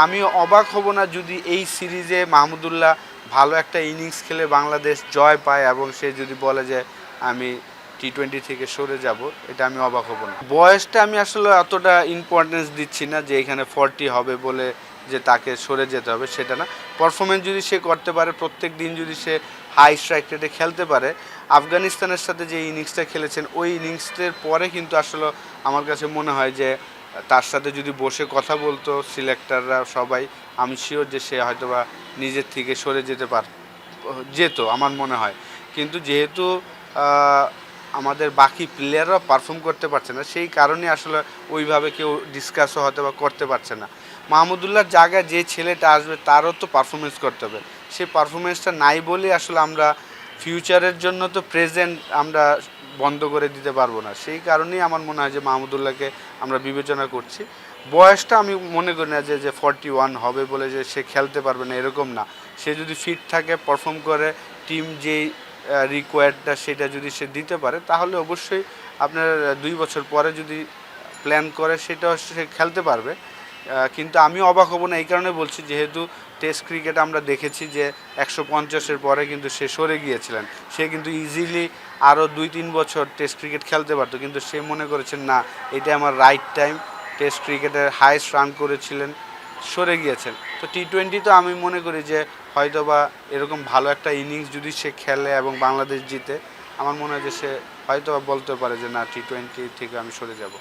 আমি অবাক হব না যদি এই সিরিজে মাহমুদুল্লাহ ভালো একটা ইনিংস খেলে বাংলাদেশ জয় পায় এবং সে যদি বলে যে আমি টি-20 থেকে সরে যাব, এটা আমি অবাক হব না। বয়সটা আমি আসলে অতটা ইম্পর্টেন্স দিচ্ছি না যে এখানে 40 হবে বলে যে তাকে সরে যেতে হবে, সেটা না। পারফরমেন্স যদি সে করতে পারে, প্রত্যেক দিন যদি সে হাই স্ট্রাইক রেটে খেলতে পারে, আফগানিস্তানের সাথে যে ইনিংসটা খেলেছেন ওই ইনিংসের পরে কিন্তু আসলে আমার কাছে মনে হয় যে তার সাথে যদি বসে কথা বলতো সিলেক্টররা সবাই, আমি শিওর যে সে হয়তোবা নিজের থেকে সরে যেত আমার মনে হয়। কিন্তু যেহেতু আমাদের বাকি প্লেয়াররা পারফর্ম করতে পারছে না, সেই কারণে আসলে ওইভাবে কেউ ডিসকাসও হয়তো বা করতে পারছে না। মাহমুদুল্লাহর জায়গায় যে ছেলেটা আসবে তারও তো পারফরমেন্স করতে হবে, সেই পারফরমেন্সটা নাই বলে আসলে আমরা ফিউচারের জন্য তো প্রেজেন্ট আমরা বন্ধ করে দিতে পারবো না। সেই কারণেই আমার মনে হয় যে মাহমুদুল্লাহকে আমরা বিবেচনা করছি। বয়সটা আমি মনে করি না যে 41 হবে বলে যে সে খেলতে পারবে না, এরকম না। সে যদি ফিট থাকে, পারফর্ম করে, টিম যেই রিকোয়ার্ডটা সেটা যদি সে দিতে পারে, তাহলে অবশ্যই আপনার 2 বছর পরে যদি প্ল্যান করে সেটাও সে খেলতে পারবে। কিন্তু আমি অবাক হব না এই কারণে বলছি, যেহেতু টেস্ট ক্রিকেট আমরা দেখেছি যে 150-এর পরে কিন্তু সে সরে গিয়েছিলেন। সে কিন্তু ইজিলি আরও 2-3 বছর টেস্ট ক্রিকেট খেলতে পারতো, কিন্তু সে মনে করেছেন না এটা আমার রাইট টাইম। টেস্ট ক্রিকেটের হাইয়েস্ট রান করেছিলেন, সরে গিয়েছেন। তো টি-20 তো আমি মনে করি যে হয়তোবা এরকম ভালো একটা ইনিংস যদি সে খেলে এবং বাংলাদেশ জিতে, আমার মনে হয় যে সে হয়তোবা বলতে পারে যে না, টি-20 থেকে আমি সরে যাব।